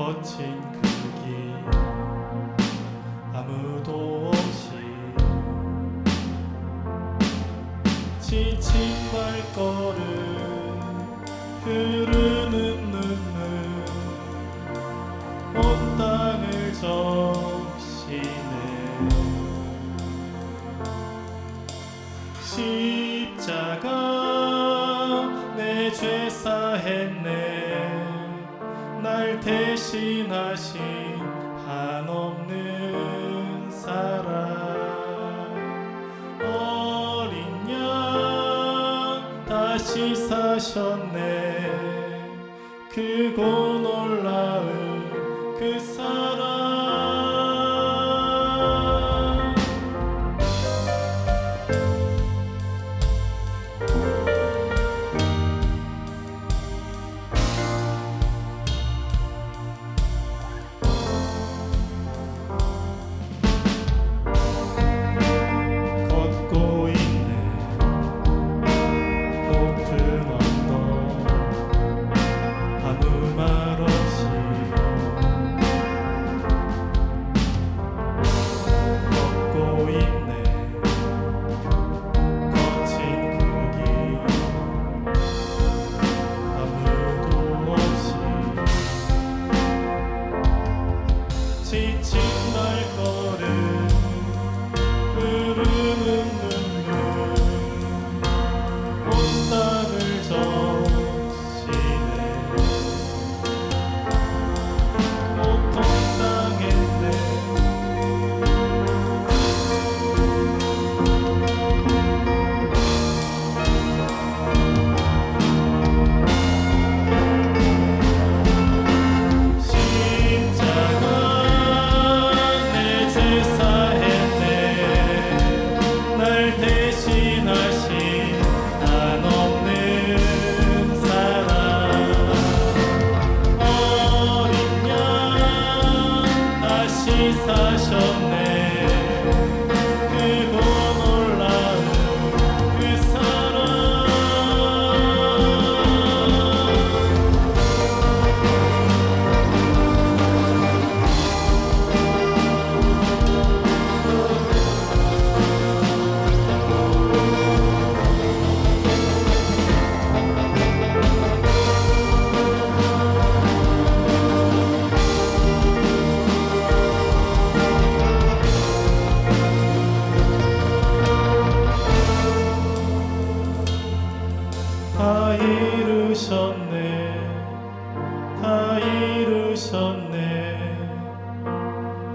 거친 그 길 아무도 없이 지친 발걸음 흐르는 눈물 온 땅을 적시네 십자가 내 죄 사했네 날 대신하신 한없는 사랑 어린 양 다시 사셨네 크고 놀라운 그 사랑 걷고 있네 높은 언덕 아무 말 없이 걷고 있네 거친 그 길 아무도 없이 지친 발걸음 흐르는 눈물 온 땅을 적시네 고통 당했네 십자가 내 죄 사했네 날 대신하신 한없는 사랑 어린 양 다시 사셨네 크고 놀라운 그 사랑 다 이루셨네 다 이루셨네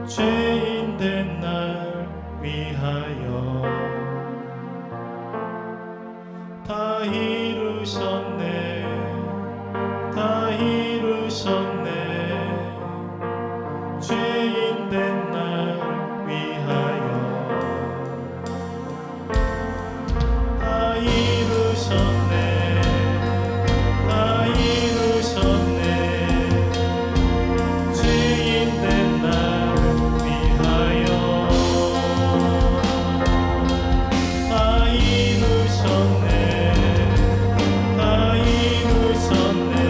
죄인 된 날 위하여 다 이루셨네 다 이루셨네 죄인 된 날 위하여 다 이루셨네 다 이루셨네 죄인 된 날 위하여 다 이루셨네 다 이루셨네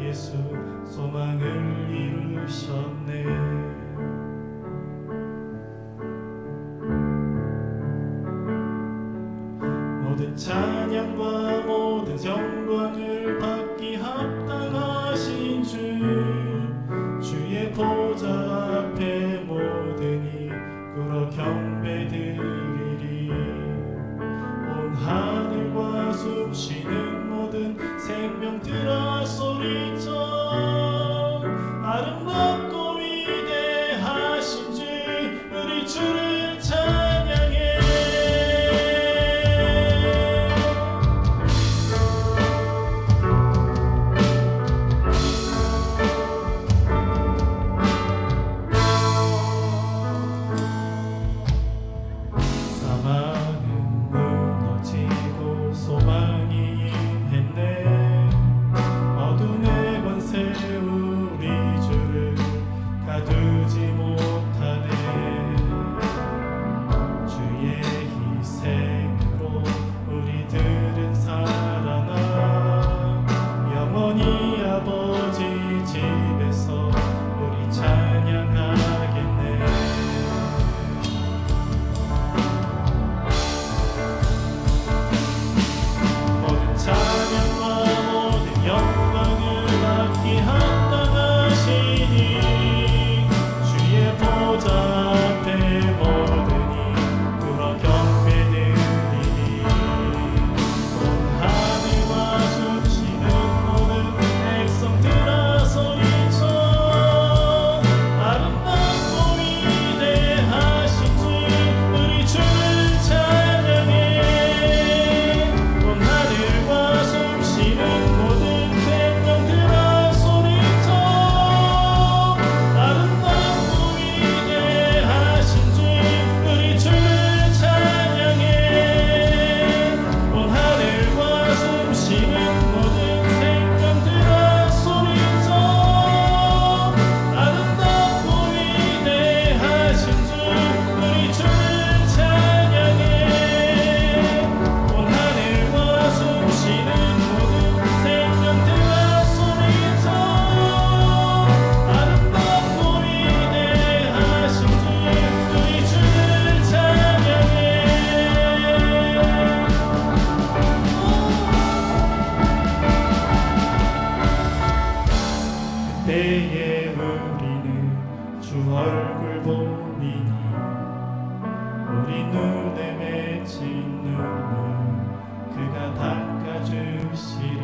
예수 소망을 이루셨네. 모든 찬양과 모든 영광을 받기 합당하신 주, 주의 보좌 앞에 모든이 꿇어 경배드리리. 온 하늘과 숨쉬는 모든 생명들아 소리쳐 아름답고 위대하신 주, 우리 주를 찬양해. 사망은 무너지고 소망이 임했네. 어둠의 권세 우리 주를 가두지 못하네. 주의 희생으로 우리들은 살아나 영원히 아버지 집에서 우리 찬양하겠네. 모든 찬양과 모든 영광을 받기 합당하시니 주의 보좌 앞에 모든이 꿇어 경배드리니. 온 하늘과 숨쉬는 모든 백성들아 소리쳐 아름답고 위대하신 주, 우리 주를 찬양해. 온 하늘과 숨쉬는 모든 생명들아 소리쳐 아름답고 위대하신 주, 우리 주를 찬양해. 온 하늘과 숨쉬는 모든 생명들아 소리쳐 아름답고 위대하신 주, 우리 주를 찬양해. 온 하늘과 숨쉬는 모든 생명들아 소리쳐 아름답고 위대하신 주, 우리 주를 찬양해. 그때에 우리는 주 얼굴 보리니 우리 눈에 맺힌 눈물 그가 닦아주시리.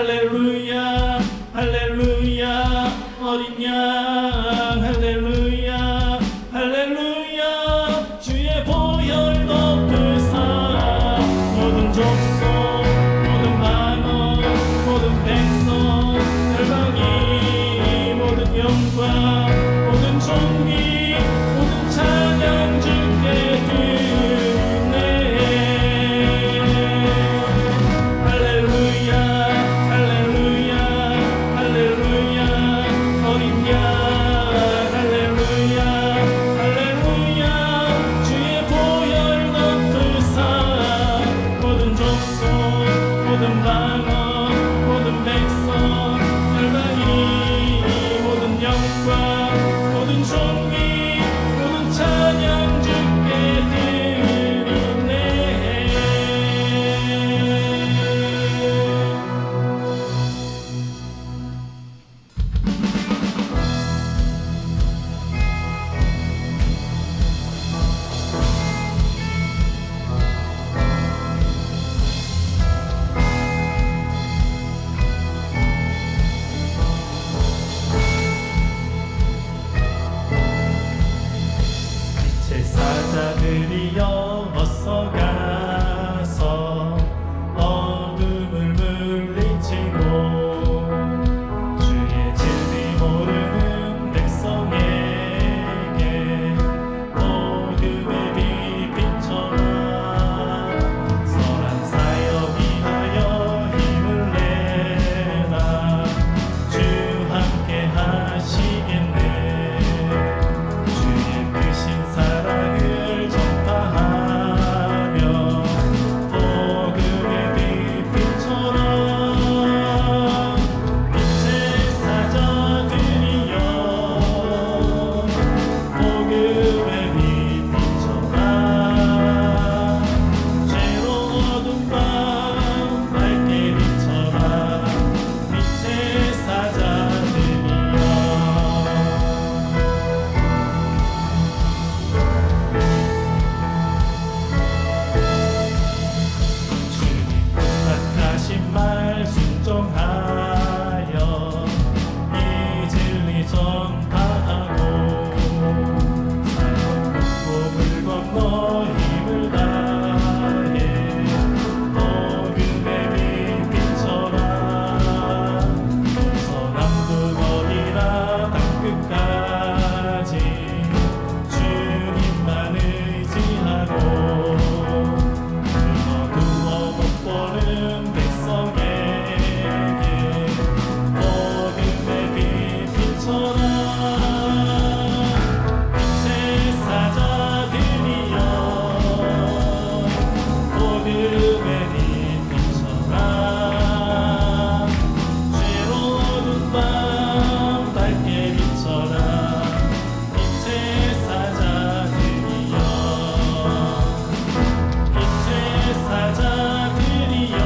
할렐루야 할렐루야 어린 양 할렐루야 할렐루야 주의 보혈 덮으사 모든 족속 모든 만원 모든 백성 열방이 모든 영광 모든 존귀 모든 찬양 주께 드리네 할렐루야 할렐루야 할렐루야 어린 양 할렐루야 할렐루야 주의 보혈 덮으사 모든 족속 모든 방언 모든 백성 열방이 모든 영광 모든 존귀 모든 찬양 주께 드리네 제사자들이여 어서 가서 어둠을 물리치고 주의 진리 모르는 백성에게 어둠의 빛 비춰라 선한 사역 위하여 힘을 내라 주 함께 하시겠네 주의 크신 사랑을 전파하며 복음의 빛 비춰라 빛의 사자들이여 복음의 빛 비춰라 죄로 어두운 밤 밝게 비춰라 빛의 사자들이여 주님 부탁하신 말 순종하여 이 진리 전파하고 사역 묻고 물 건너 힘을 다해 복음의 빛 비춰라 동서남북 어디나 땅끝까지 주님만 의지하고 어두워 못 보는 백성에게 복음의 빛 비춰라 빛의 사자들이여 복음의 빛 비춰라 죄로 어두운 밤 밝게 비춰라 빛의 사자들이여 빛의 사자들이여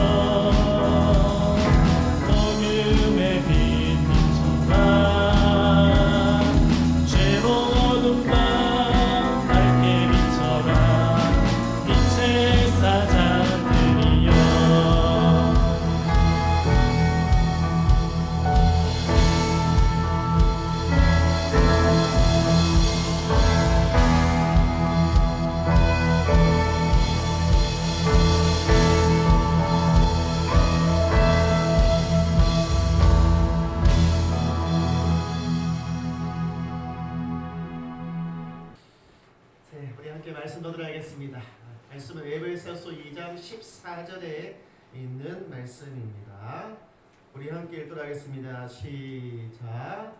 복음의 빛 비춰라 죄로 어두운 밤 밝게 비춰라 빛의 사자들이여 네, 우리 함께 말씀 보도록 하겠습니다. 말씀은 에베소서 2장 14절에 있는 말씀입니다. 우리 함께 읽도록 하겠습니다. 시작.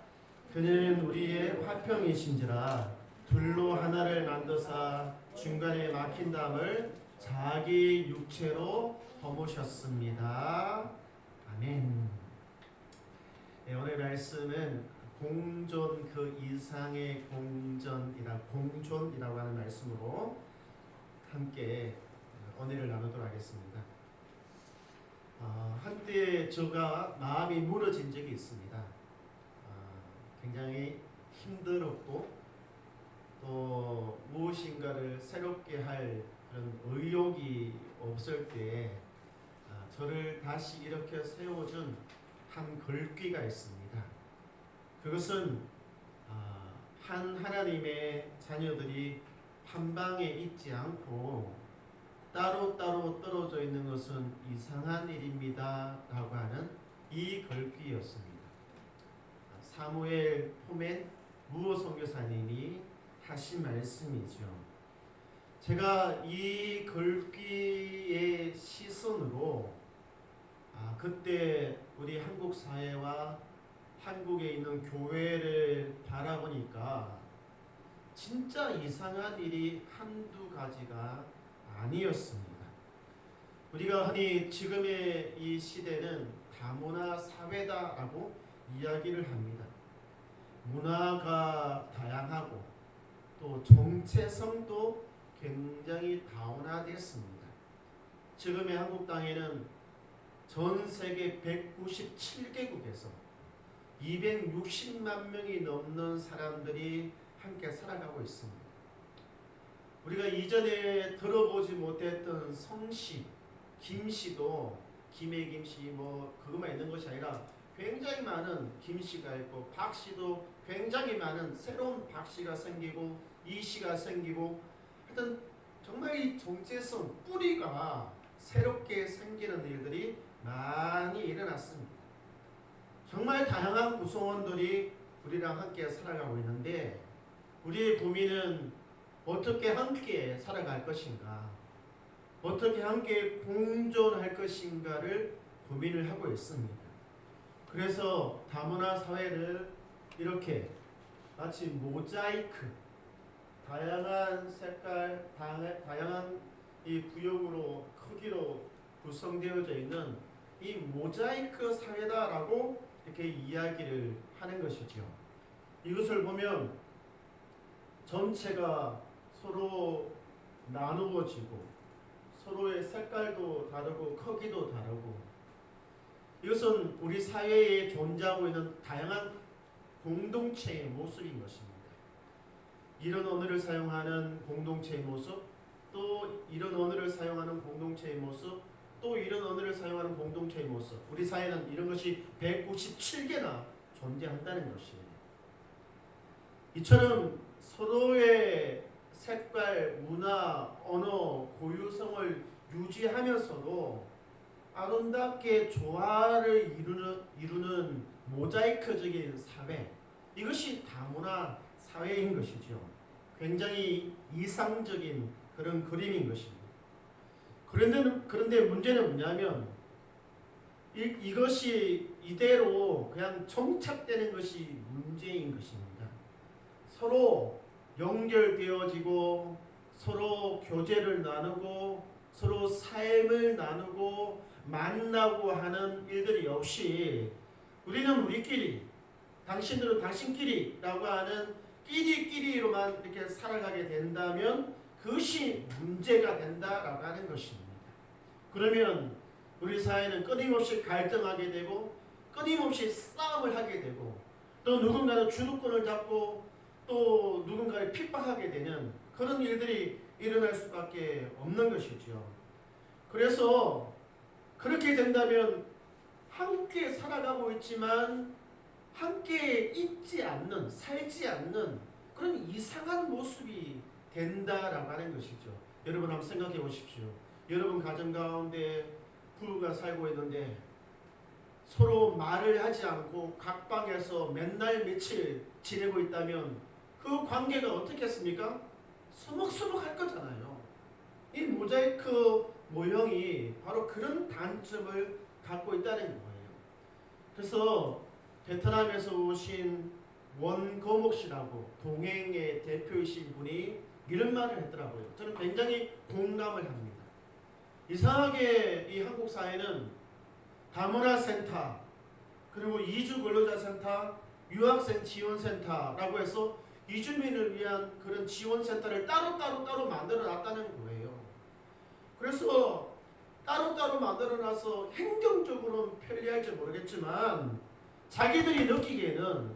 그는 우리의 화평이신지라 둘로 하나를 만드사 중간에 막힌 담을 자기 육체로 허무셨습니다. 아멘. 네, 오늘 말씀은 공존 그 이상의 공존이라고 하는 말씀으로 함께 은혜를 나누도록 하겠습니다. 한때 제가 마음이 무너진 적이 있습니다. 굉장히 힘들었고 또 무엇인가를 새롭게 할 그런 의욕이 없을 때 저를 다시 이렇게 세워준 한 글귀가 있습니다. 그것은 한 하나님의 자녀들이 한 방에 있지 않고 따로따로 떨어져 있는 것은 이상한 일입니다 라고 하는 이 글귀였습니다. 사무엘 포맨 무호 선교사님이 하신 말씀이죠. 제가 이 글귀의 시선으로 그때 우리 한국 사회와 한국에 있는 교회를 바라보니까 진짜 이상한 일이 한두 가지가 아니었습니다. 우리가 흔히 지금의 이 시대는 다문화 사회다라고 이야기를 합니다. 문화가 다양하고 또 정체성도 굉장히 다원화됐습니다. 지금의 한국 땅에는 전 세계 197개국에서 260만 명이 넘는 사람들이 함께 살아가고 있습니다. 우리가 이전에 들어보지 못했던 성씨, 김씨도 김해 김씨 그것만 있는 것이 아니라 굉장히 많은 김씨가 있고 박씨도 굉장히 많은 새로운 박씨가 생기고 이씨가 생기고 하여튼 정말 이 정체성 뿌리가 새롭게 생기는 일들이 많이 일어났습니다. 정말 다양한 구성원들이 우리랑 함께 살아가고 있는데 우리의 고민은 어떻게 함께 살아갈 것인가, 어떻게 함께 공존할 것인가를 고민을 하고 있습니다. 그래서 다문화 사회를 이렇게 마치 모자이크, 다양한 색깔, 다양한 이 구역으로 크기로 구성되어져 있는 이 모자이크 사회다라고 이렇게 이야기를 하는 것이죠. 이것을 보면 전체가 서로 나누어지고 서로의 색깔도 다르고 크기도 다르고 이것은 우리 사회에 존재하고 있는 다양한 공동체의 모습인 것입니다. 이런 언어를 사용하는 공동체의 모습, 또 이런 언어를 사용하는 공동체의 모습, 또 이런 언어를 사용하는 공동체의 모습. 우리 사회는 이런 것이 197개나 존재한다는 것이에요. 이처럼 서로의 색깔, 문화, 언어, 고유성을 유지하면서도 아름답게 조화를 이루는 모자이크적인 사회, 이것이 다문화 사회인 것이죠. 굉장히 이상적인 그런 그림인 것입니다. 그런데 문제는 뭐냐면 이것이 이대로 그냥 정착되는 것이 문제인 것입니다. 서로 연결되어지고 서로 교제를 나누고 서로 삶을 나누고 만나고 하는 일들이 없이 우리는 우리끼리, 당신들은 당신끼리라고 하는 끼리끼리로만 이렇게 살아가게 된다면 그것이 문제가 된다라고 하는 것입니다. 그러면 우리 사회는 끊임없이 갈등하게 되고 끊임없이 싸움을 하게 되고 또 누군가는 주도권을 잡고 또 누군가를 핍박하게 되는 그런 일들이 일어날 수밖에 없는 것이죠. 그래서 그렇게 된다면 함께 살아가고 있지만 함께 있지 않는, 살지 않는 그런 이상한 모습이 된다라고 하는 것이죠. 여러분 한번 생각해 보십시오. 여러분 가정 가운데 부부가 살고 있는데 서로 말을 하지 않고 각 방에서 맨날 며칠 지내고 있다면 그 관계가 어떻겠습니까? 서먹서먹할 거잖아요. 이 모자이크 모형이 바로 그런 단점을 갖고 있다는 거예요. 그래서 베트남에서 오신 원거목 씨라고 동행의 대표이신 분이 이런 말을 했더라고요. 저는 굉장히 공감을 합니다. 이상하게 이 한국 사회는 다문화 센터, 그리고 이주 근로자 센터, 유학생 지원 센터라고 해서 이주민을 위한 그런 지원 센터를 따로 만들어 놨다는 거예요. 그래서 따로 만들어 놔서 행정적으로는 편리할지 모르겠지만 자기들이 느끼기에는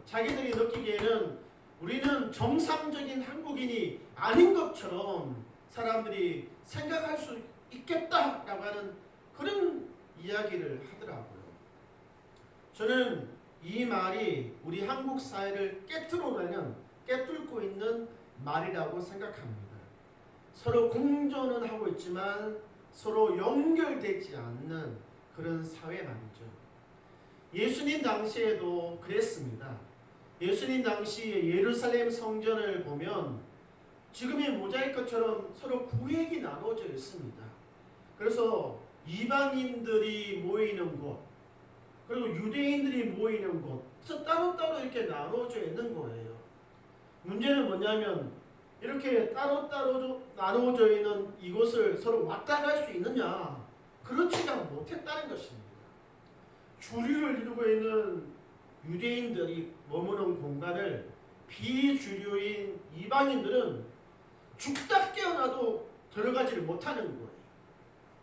우리는 정상적인 한국인이 아닌 것처럼 사람들이 생각할 수 있겠다라고 하는 그런 이야기를 하더라고요. 저는 이 말이 우리 한국 사회를 깨뚫고 있는 말이라고 생각합니다. 서로 공존은 하고 있지만 서로 연결되지 않는 그런 사회 말이죠. 예수님 당시에도 그랬습니다. 예수님 당시에 예루살렘 성전을 보면 지금의 모자이크처럼 서로 구획이 나눠져 있습니다. 그래서 이방인들이 모이는 곳, 그리고 유대인들이 모이는 곳, 그래서 따로따로 이렇게 나눠져 있는 거예요. 문제는 뭐냐면 이렇게 따로따로 나눠져 있는 이곳을 서로 왔다 갈 수 있느냐? 그렇지가 못했다는 것입니다. 주류를 이루고 있는 유대인들이 머무는 공간을 비주류인 이방인들은 죽다 깨어나도 들어가지를 못하는 거예요.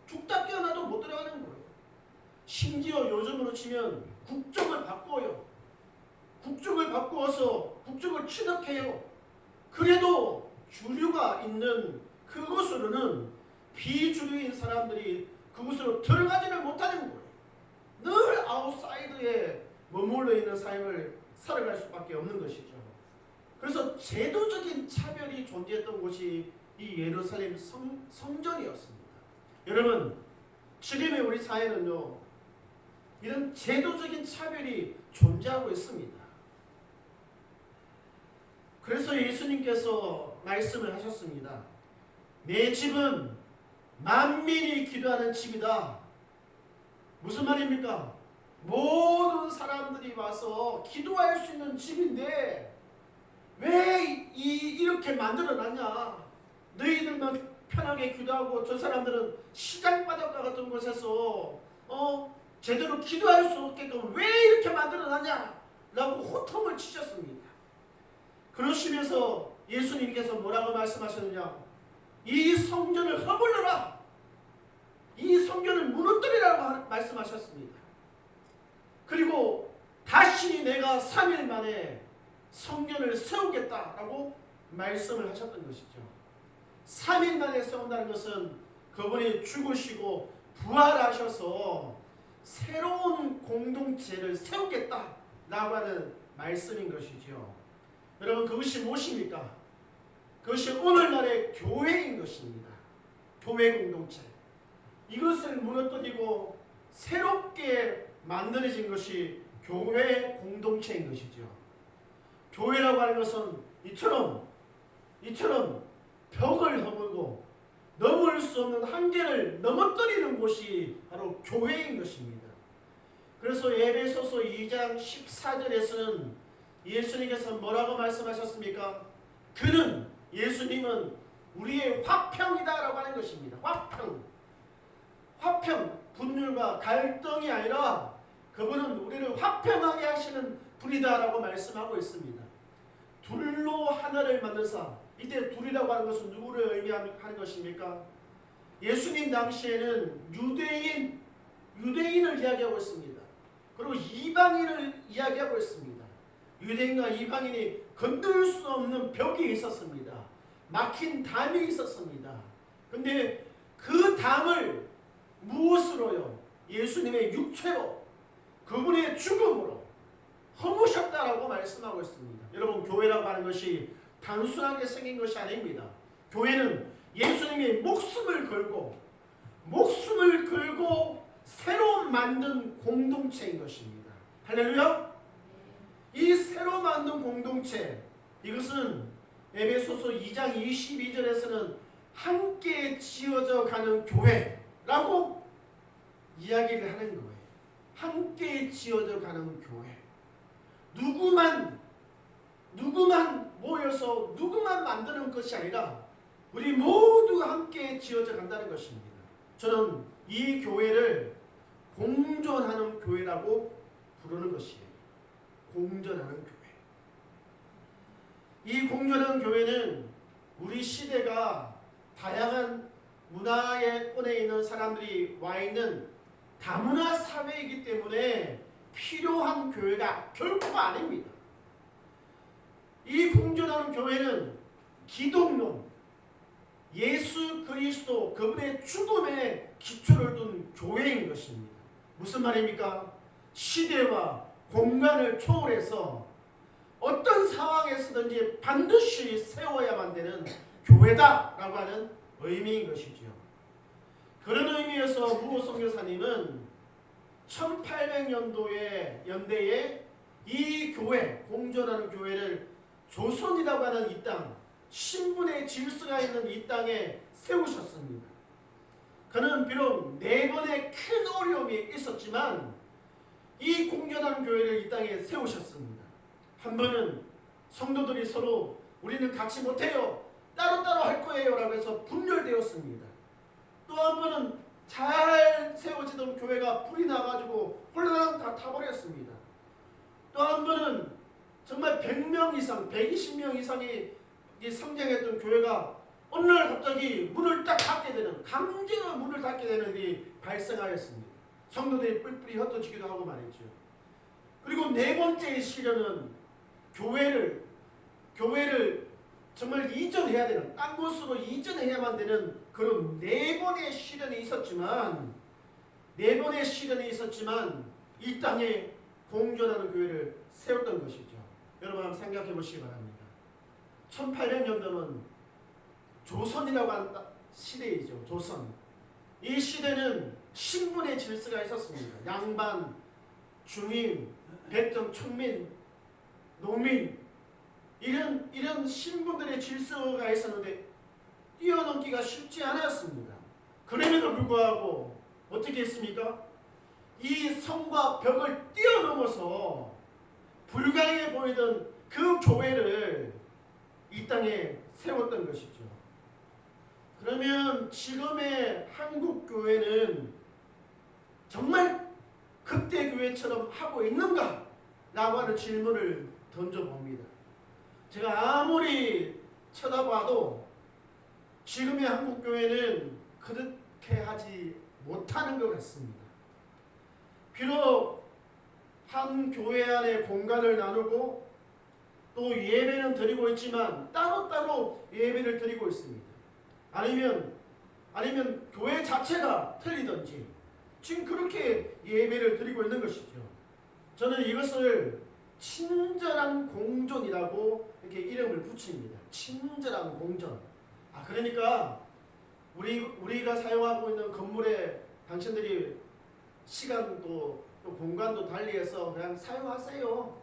죽다 깨어나도 못 들어가는 거예요. 심지어 요즘으로 치면 국적을 바꿔요. 국적을 바꾸어서 국적을 취득해요. 그래도 주류가 있는 그곳으로는 비주류인 사람들이 그곳으로 들어가지를 못하는 거예요. 늘 아웃사이드에 머물러 있는 삶을 살아갈 수밖에 없는 것이죠. 그래서 제도적인 차별이 존재했던 곳이 이 예루살렘 성전이었습니다. 여러분, 지금의 우리 사회는요, 이런 제도적인 차별이 존재하고 있습니다. 그래서 예수님께서 말씀을 하셨습니다. 내 집은 만민이 기도하는 집이다. 무슨 말입니까? 모든 사람들이 와서 기도할 수 있는 집인데 왜 이렇게 만들어놨냐? 너희들만 편하게 기도하고 저 사람들은 시장 바닷가 같은 곳에서 제대로 기도할 수 없게끔 왜 이렇게 만들어놨냐? 라고 호통을 치셨습니다. 그러시면서 예수님께서 뭐라고 말씀하셨느냐? 이 성전을 허물러라! 이 성전을 무너뜨리라고 말씀하셨습니다. 그리고 다시 내가 3일 만에 성전을 세우겠다라고 말씀을 하셨던 것이죠. 3일 만에 세운다는 것은 그분이 죽으시고 부활하셔서 새로운 공동체를 세우겠다라고 하는 말씀인 것이죠. 여러분, 그것이 무엇입니까? 그것이 오늘날의 교회인 것입니다. 교회 공동체. 이것을 무너뜨리고 새롭게 만들어진 것이 교회 공동체인 것이죠. 교회라고 하는 것은 이처럼 벽을 허물고 넘을 수 없는 한계를 넘어뜨리는 곳이 바로 교회인 것입니다. 그래서 에베소서 2장 14절에서는 예수님께서 뭐라고 말씀하셨습니까? 예수님은 우리의 화평이다라고 하는 것입니다. 화평, 분열과 갈등이 아니라 그분은 우리를 화평하게 하시는 분이다라고 말씀하고 있습니다. 둘로 하나를 만드사. 이때 둘이라고 하는 것은 누구를 의미하는 것입니까? 예수님 당시에는 유대인을 이야기하고 있습니다. 그리고 이방인을 이야기하고 있습니다. 유대인과 이방인이 건들 수 없는 벽이 있었습니다. 막힌 담이 있었습니다. 근데 그 담을 무엇으로요? 예수님의 육체로, 그분의 죽음으로 허무셨다라고 말씀하고 있습니다. 여러분, 교회라고 하는 것이 단순하게 생긴 것이 아닙니다. 교회는 예수님이 목숨을 걸고 새로 만든 공동체인 것입니다. 할렐루야! 이 새로 만든 공동체, 이것은 에베소서 2장 22절에서는 함께 지어져 가는 교회라고 이야기를 하는 거예요. 함께 지어져 가는 교회. 누구만 모여서 누구만 만드는 것이 아니라 우리 모두가 함께 지어져 간다는 것입니다. 저는 이 교회를 공존하는 교회라고 부르는 것이에요. 공존하는 교회. 이 공존하는 교회는 우리 시대가 다양한 문화권에 있는 사람들이 와 있는 다문화 사회이기 때문에 필요한 교회가 결코 아닙니다. 이 공존하는 교회는 기독론, 예수 그리스도 그분의 죽음에 기초를 둔 교회인 것입니다. 무슨 말입니까? 시대와 공간을 초월해서 어떤 상황에서든지 반드시 세워야만 되는 교회다라고 하는 의미인 것이죠. 그런 의미에서 무호 선교사님은 1800년도에 연대에 이 교회, 공존하는 교회를 조선이라고 하는 이 땅, 신분의 질서가 있는 이 땅에 세우셨습니다. 그는 비록 4번의 큰 어려움이 있었지만 이 공존하는 교회를 이 땅에 세우셨습니다. 한 번은 성도들이 서로 우리는 같이 못해요, 따로따로 할 거예요 라고 해서 분열되었습니다. 또 한 번은 잘 세워지던 교회가 불이 나가지고 홀랑 다 타버렸습니다. 또 한 번은 정말 100명 이상, 120명 이상이 성장했던 교회가 어느 날 갑자기 문을 딱 닫게 되는, 강제로 문을 닫게 되는 일이 발생하였습니다. 성도들이 뿔뿔이 흩어지기도 하고 말이죠. 그리고 4번째의 시련은 교회를 정말 이전해야 되는, 딴 곳으로 이전해야만 되는 그런 4번의 시련이 있었지만 이 땅에 공존하는 교회를 세웠던 것이죠. 여러분 한번 생각해 보시기 바랍니다. 1800년도는 조선이라고 하는 시대이죠. 조선. 이 시대는 신분의 질서가 있었습니다. 양반, 중인, 백정, 촌민, 농민, 이런 신분들의 질서가 있었는데 뛰어넘기가 쉽지 않았습니다. 그럼에도 불구하고 어떻게 했습니까? 이 성과 벽을 뛰어넘어서 불가능해 보이던 그 교회를 이 땅에 세웠던 것이죠. 그러면 지금의 한국 교회는 정말 그때 교회처럼 하고 있는가? 라고 하는 질문을 던져봅니다. 제가 아무리 쳐다봐도 지금의 한국 교회는 그렇게 하지 못하는 것 같습니다. 비록 한 교회 안에 공간을 나누고 또 예배는 드리고 있지만 따로따로 예배를 드리고 있습니다. 아니면 교회 자체가 틀리든지 지금 그렇게 예배를 드리고 있는 것이죠. 저는 이것을 친절한 공존이라고 이렇게 이름을 붙입니다. 친절한 공존. 그러니까 우리가 사용하고 있는 건물에 당신들이 시간도 또 공간도 달리해서 그냥 사용하세요.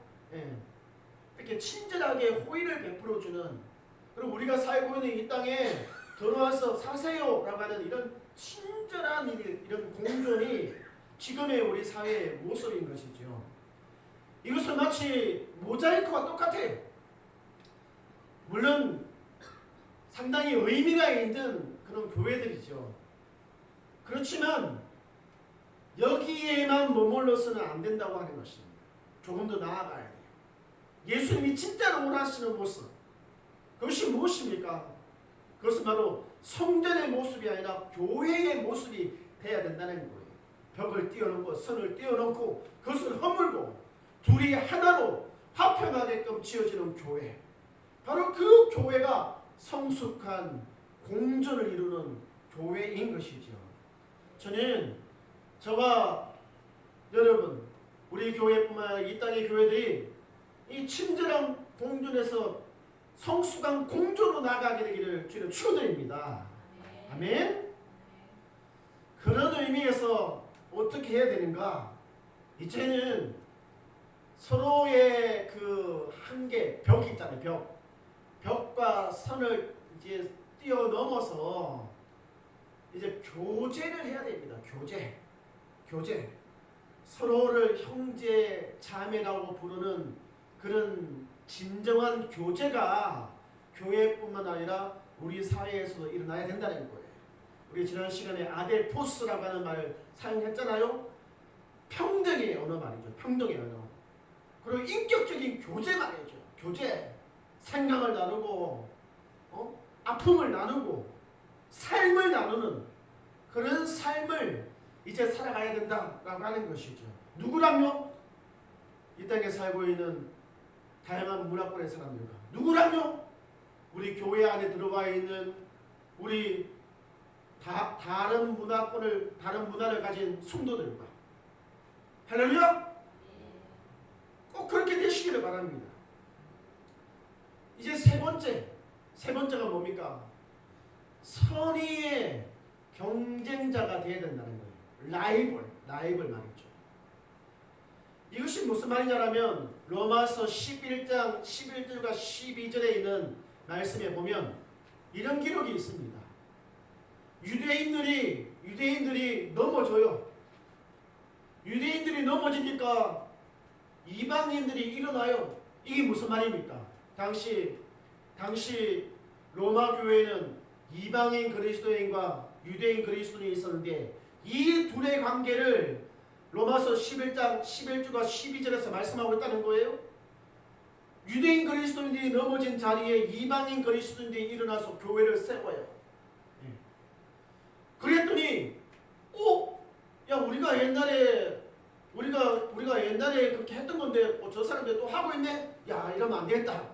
이렇게 친절하게 호의를 베풀어주는, 그리고 우리가 살고 있는 이 땅에 들어와서 사세요라고 하는 이런 친절한 이런 공존이 지금의 우리 사회의 모습인 것이죠. 이것은 마치 모자이크와 똑같아요. 물론 상당히 의미가 있는 그런 교회들이죠. 그렇지만 여기에만 머물러서는 안 된다고 하는 것입니다. 조금 더 나아가야 돼요. 예수님이 진짜로 원하시는 모습, 그것이 무엇입니까? 그것은 바로 성전의 모습이 아니라 교회의 모습이 돼야 된다는 거예요. 벽을 띄워놓고 선을 띄워놓고 그것을 허물고 둘이 하나로 화평하게끔 지어지는 교회, 바로 그 교회가 성숙한 공존을 이루는 교회인 것이죠. 저는 저와 여러분, 우리 교회뿐만 아니라 이 땅의 교회들이 이 친절한 공존에서 성숙한 공존으로 나아가게 되기를 주로 축원드립니다. 아멘. 그런 의미에서 어떻게 해야 되는가? 이제는 서로의 그 한계, 벽이 있잖아요. 벽과 선을 이제 뛰어넘어서 이제 교제를 해야 됩니다. 교제. 서로를 형제, 자매라고 부르는 그런 진정한 교제가 교회뿐만 아니라 우리 사회에서도 일어나야 된다는 거예요. 우리 지난 시간에 아델포스라고 하는 말을 사용했잖아요. 평등의 언어 말이죠. 평등의 언어. 그리고 인격적인 교제 말이죠. 교제. 생각을 나누고 아픔을 나누고 삶을 나누는 그런 삶을 이제 살아가야 된다라고 하는 것이죠. 누구랑요? 이 땅에 살고 있는 다양한 문화권의 사람들과. 누구랑요? 우리 교회 안에 들어와 있는 우리 다른 문화를 가진 성도들과. 할렐루야. 꼭 그렇게 되시기를 바랍니다. 이제 세 번째가 뭡니까? 선의의 경쟁자가 되어야 된다는 거예요. 라이벌 말이죠. 이것이 무슨 말이냐면 로마서 11장 11절과 12절에 있는 말씀에 보면 이런 기록이 있습니다. 유대인들이 넘어져요. 유대인들이 넘어지니까 이방인들이 일어나요. 이게 무슨 말입니까? 당시 로마 교회는 이방인 그리스도인과 유대인 그리스도인이 있었는데 이 둘의 관계를 로마서 11장 11절과 12절에서 말씀하고 있다는 거예요. 유대인 그리스도인들이 넘어진 자리에 이방인 그리스도인들이 일어나서 교회를 세워요. 그랬더니 야 우리가 옛날에 그렇게 했던 건데 저 사람들 또 하고 있네. 야 이러면 안 되겠다.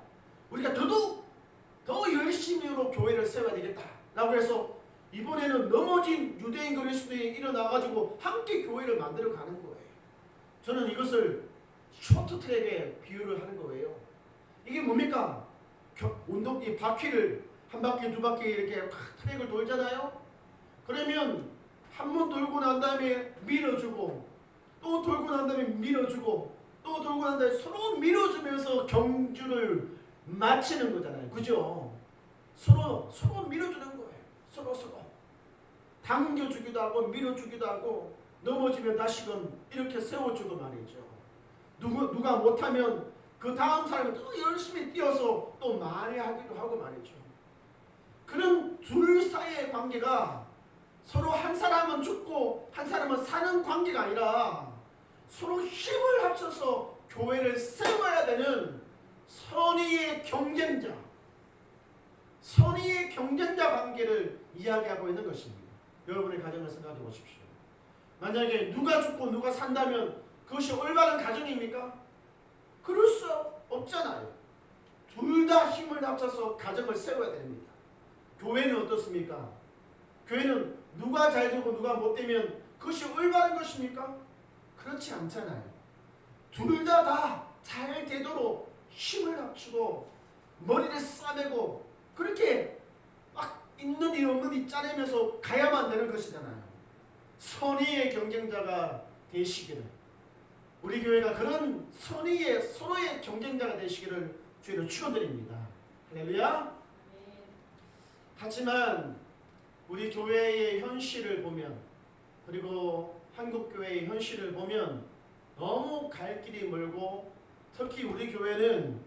우리가 더 열심히로 교회를 세워야 되겠다. 라고 해서 이번에는 넘어진 유대인 그리스도인이 일어나가지고 함께 교회를 만들어 가는 거예요. 저는 이것을 쇼트트랙에 비유를 하는 거예요. 이게 뭡니까? 이 바퀴를 한 바퀴 두 바퀴 이렇게 트랙을 돌잖아요. 그러면 한 번 돌고 난 다음에 밀어주고 또 돌고 난 다음에 밀어주고 또 돌고 난 다음에 서로 밀어주면서 경주를 마치는 거잖아요. 그죠? 서로 밀어주는 거예요. 서로 당겨주기도 하고 밀어주기도 하고 넘어지면 다시금 이렇게 세워주고 말이죠. 누가 못하면 그 다음 사람이 또 열심히 뛰어서 또 만회하기도 하고 말이죠. 그런 둘 사이의 관계가 서로 한 사람은 죽고 한 사람은 사는 관계가 아니라 서로 힘을 합쳐서 교회를 세워야 되는 선의의 경쟁자 관계를 이야기하고 있는 것입니다. 여러분의 가정을 생각해 보십시오. 만약에 누가 죽고 누가 산다면 그것이 올바른 가정입니까? 그럴 수 없잖아요. 둘 다 힘을 합쳐서 가정을 세워야 됩니다. 교회는 어떻습니까? 교회는 누가 잘 되고 누가 못 되면 그것이 올바른 것입니까? 그렇지 않잖아요. 둘 다 잘 되도록 힘을 합치고 머리를 싸매고 그렇게 막 있는 일 없는 일 짜내면서 가야만 되는 것이잖아요. 선의의 경쟁자가 되시기를, 우리 교회가 그런 서로의 경쟁자가 되시기를 주의로 축원드립니다. 할렐루야. 하지만 우리 교회의 현실을 보면, 그리고 한국교회의 현실을 보면 너무 갈 길이 멀고, 특히 우리 교회는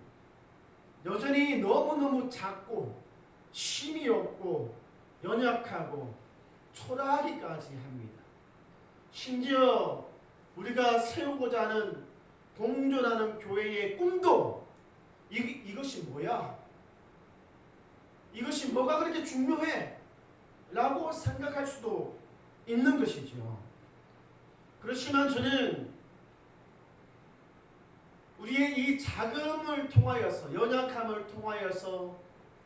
여전히 너무너무 작고 힘이 없고 연약하고 초라하기까지 합니다. 심지어 우리가 세우고자 하는 공존하는 교회의 꿈도 이것이 뭐야? 이것이 뭐가 그렇게 중요해? 라고 생각할 수도 있는 것이죠. 그렇지만 저는 우리의 이 자금을 통하여서, 연약함을 통하여서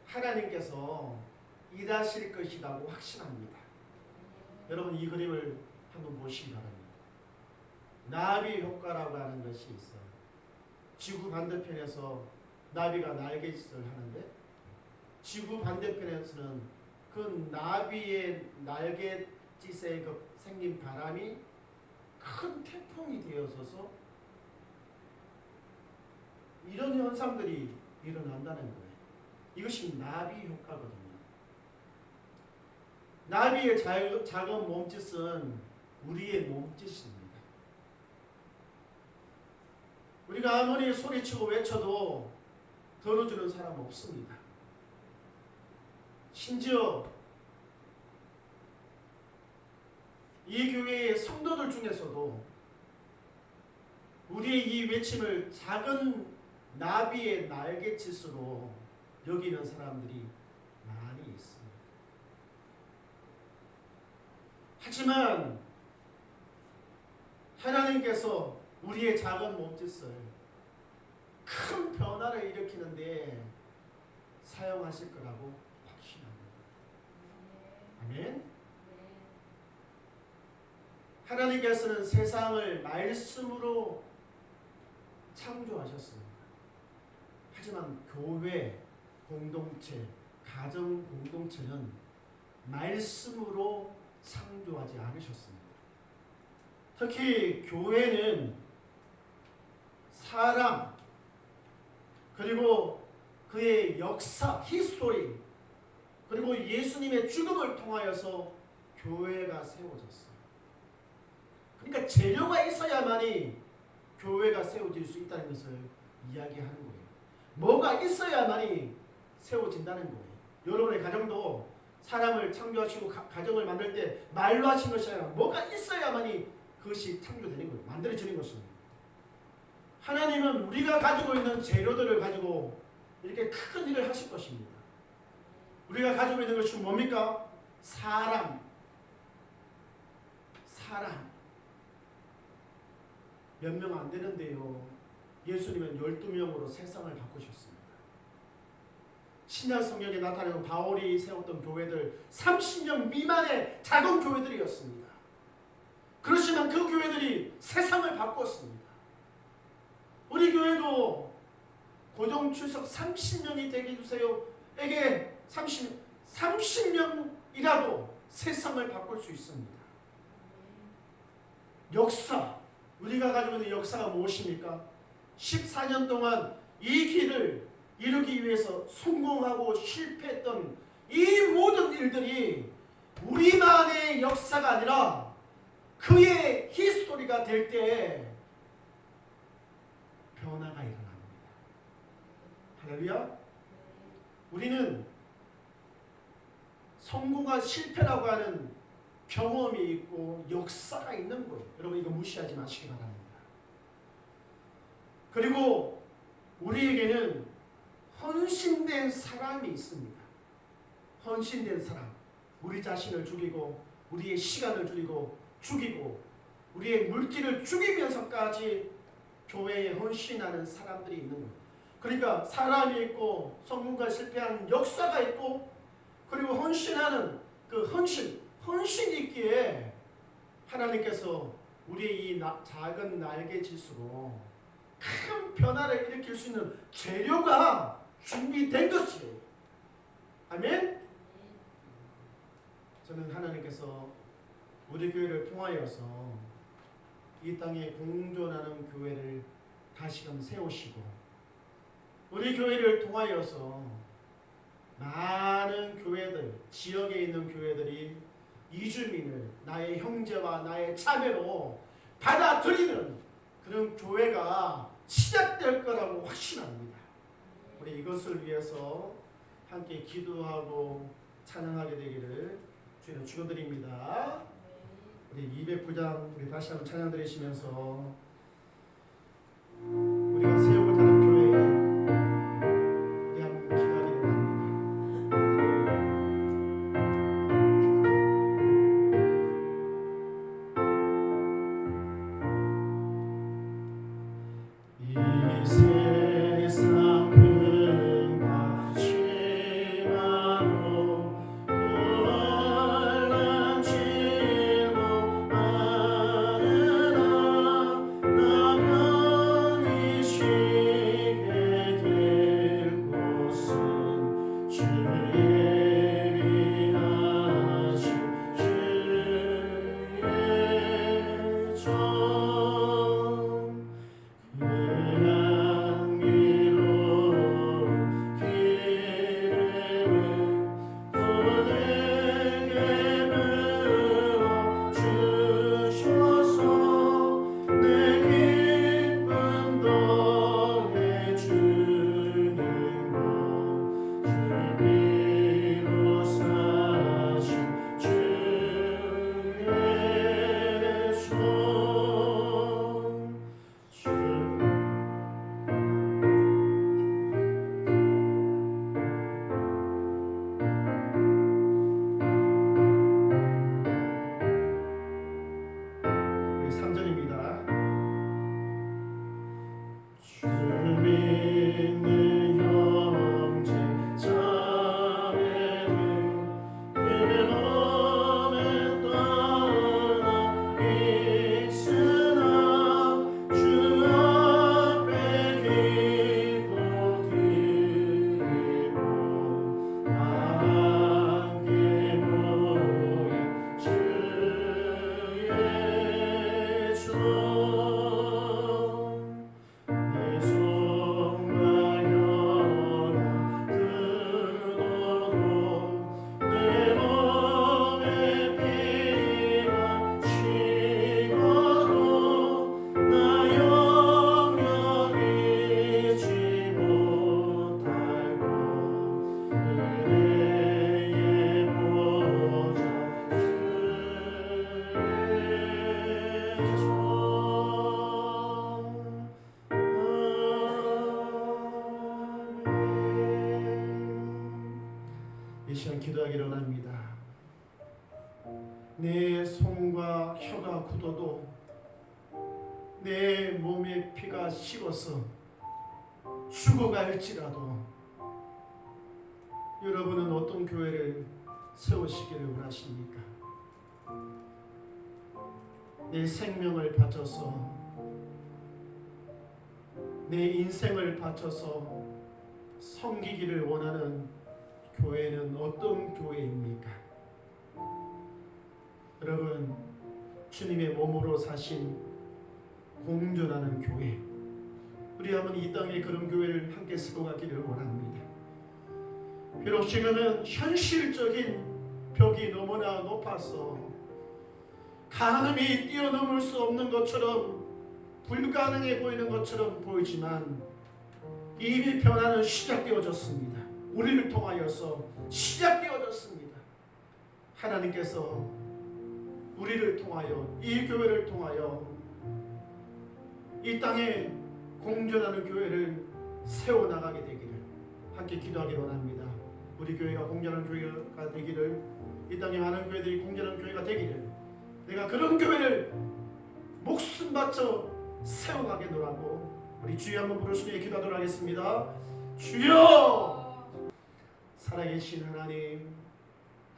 하나님께서 일하실 것이라고 확신합니다. 여러분 이 그림을 한번 보시기 바랍니다. 나비 효과라고 하는 것이 있어요. 지구 반대편에서 나비가 날갯짓을 하는데, 지구 반대편에서는 그 나비의 날갯짓에 생긴 바람이 큰 태풍이 되어서서 이런 현상들이 일어난다는 거예요. 이것이 나비 효과거든요. 나비의 작은 몸짓은 우리의 몸짓입니다. 우리가 아무리 소리치고 외쳐도 들어주는 사람 없습니다. 심지어 이 교회의 성도들 중에서도 우리의 이 외침을 작은 나비의 날갯짓으로 여기는 사람들이 많이 있습니다. 하지만 하나님께서 우리의 작은 몸짓을 큰 변화를 일으키는데 사용하실 거라고 확신합니다. 아멘. 하나님께서는 세상을 말씀으로 창조하셨습니다. 하지만 교회 공동체, 가정 공동체는 말씀으로 창조하지 않으셨습니다. 특히 교회는 사람 그리고 그의 역사, 히스토리 그리고 예수님의 죽음을 통하여서 교회가 세워졌어요. 그러니까 재료가 있어야만이 교회가 세워질 수 있다는 것을 이야기하는 거예요. 뭐가 있어야만이 세워진다는 거예요. 여러분의 가정도 사람을 창조하시고 가정을 만들 때 말로 하신 것이 아니라 뭐가 있어야만이 그것이 창조되는 거예요. 만들어지는 것입니다. 하나님은 우리가 가지고 있는 재료들을 가지고 이렇게 큰 일을 하실 것입니다. 우리가 가지고 있는 것이 뭡니까? 사람. 몇 명 안 되는데요. 예수님은 12명으로 세상을 바꾸셨습니다. 신약 성경에 나타나는 바울이 세웠던 교회들 30명 미만의 작은 교회들이었습니다. 그렇지만 그 교회들이 세상을 바꾸었습니다. 우리 교회도 고정 출석 30명이 되게 해주세요. 에게 30명이라도 세상을 바꿀 수 있습니다. 역사, 우리가 가지고 있는 역사가 무엇입니까? 14년 동안 이 길을 이루기 위해서 성공하고 실패했던 이 모든 일들이 우리만의 역사가 아니라 그의 히스토리가 될 때 변화가 일어납니다. 할렐루야. 우리는 성공과 실패라고 하는 경험이 있고 역사가 있는 거예요. 여러분 이거 무시하지 마시기 바랍니다. 그리고 우리에게는 헌신된 사람이 있습니다. 헌신된 사람. 우리 자신을 죽이고 우리의 시간을 죽이고 우리의 물질을 죽이면서까지 교회에 헌신하는 사람들이 있는 거예요. 그러니까 사람이 있고 성공과 실패하는 역사가 있고 그리고 헌신하는 그 헌신이 있기에 하나님께서 우리의 이 작은 날개짓으로 큰 변화를 일으킬 수 있는 재료가 준비된 것이에요. 아멘? 저는 하나님께서 우리 교회를 통하여서 이 땅에 공존하는 교회를 다시금 세우시고 우리 교회를 통하여서 많은 교회들, 지역에 있는 교회들이 이주민을 나의 형제와 나의 자매로 받아들이는 그런 교회가 시작될 거라고 확신합니다. 우리 이것을 위해서 함께 기도하고 찬양하게 되기를 주님 축원드립니다. 우리 209장 우리 다시 한번 찬양 드리시면서 우리가 세우고자 하는 교회에 우리 한번 기도하기를 바랍니다. 이 세상 금과 실망으로 혼란 치고 마느라 나병이 쉬게 될 곳은 주 예비하신 주의 종 그 향기로운 기름을 내게 부어주셔서 내 기쁨 더해주는 곳 주비로 사신 주의 손 우리 3절입니다. 주 믿는 형제 자매들 그 몸에 떠나 이 내 몸에 피가 식어서 죽어갈지라도 여러분은 어떤 교회를 세우시기를 원하십니까? 내 생명을 바쳐서, 내 인생을 바쳐서 섬기기를 원하는 교회는 어떤 교회입니까? 여러분, 주님의 몸으로 사신 공존하는 교회, 우리 한번 이 땅에 그런 교회를 함께 세워가기를 원합니다. 비록 지금은 현실적인 벽이 너무나 높아서 가늠이 뛰어넘을 수 없는 것처럼, 불가능해 보이는 것처럼 보이지만 이미 변화는 시작되어졌습니다. 우리를 통하여서 시작되어졌습니다. 하나님께서 우리를 통하여, 이 교회를 통하여 이 땅에 공존하는 교회를 세워나가게 되기를 함께 기도하기를 원합니다. 우리 교회가 공존하는 교회가 되기를, 이 땅에 많은 교회들이 공존하는 교회가 되기를, 내가 그런 교회를 목숨 바쳐 세워가겠노라고 우리 주여 한번 부르시며 기도하도록 하겠습니다. 주여! 살아계신 하나님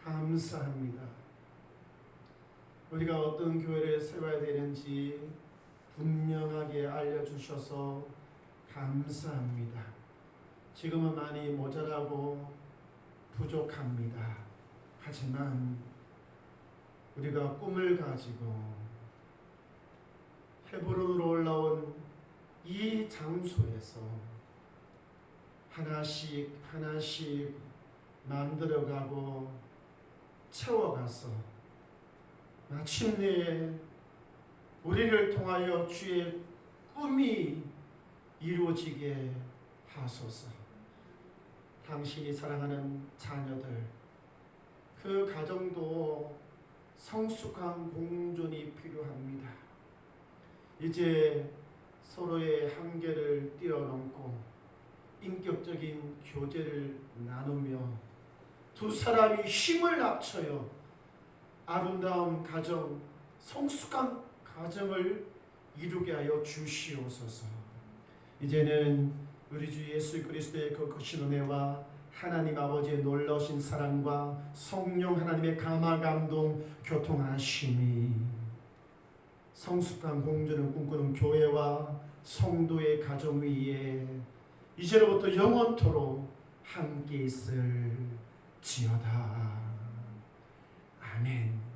감사합니다. 우리가 어떤 교회를 세워야 되는지 분명하게 알려주셔서 감사합니다. 지금은 많이 모자라고 부족합니다. 하지만 우리가 꿈을 가지고 헤브론으로 올라온 이 장소에서 하나씩 하나씩 만들어가고 채워가서 마침내 우리를 통하여 주의 꿈이 이루어지게 하소서. 당신이 사랑하는 자녀들, 그 가정도 성숙한 공존이 필요합니다. 이제 서로의 한계를 뛰어넘고 인격적인 교제를 나누며 두 사람이 힘을 합쳐요 아름다운 가정, 성숙한 가정을 이루게 하여 주시옵소서. 이제는 우리 주 예수 그리스도의 그 크신 은혜와 하나님 아버지의 놀라우신 사랑과 성령 하나님의 감화 감동 교통하심이 성숙한 공존을 꿈꾸는 교회와 성도의 가정 위에 이제로부터 영원토록 함께 있을지어다. 아멘.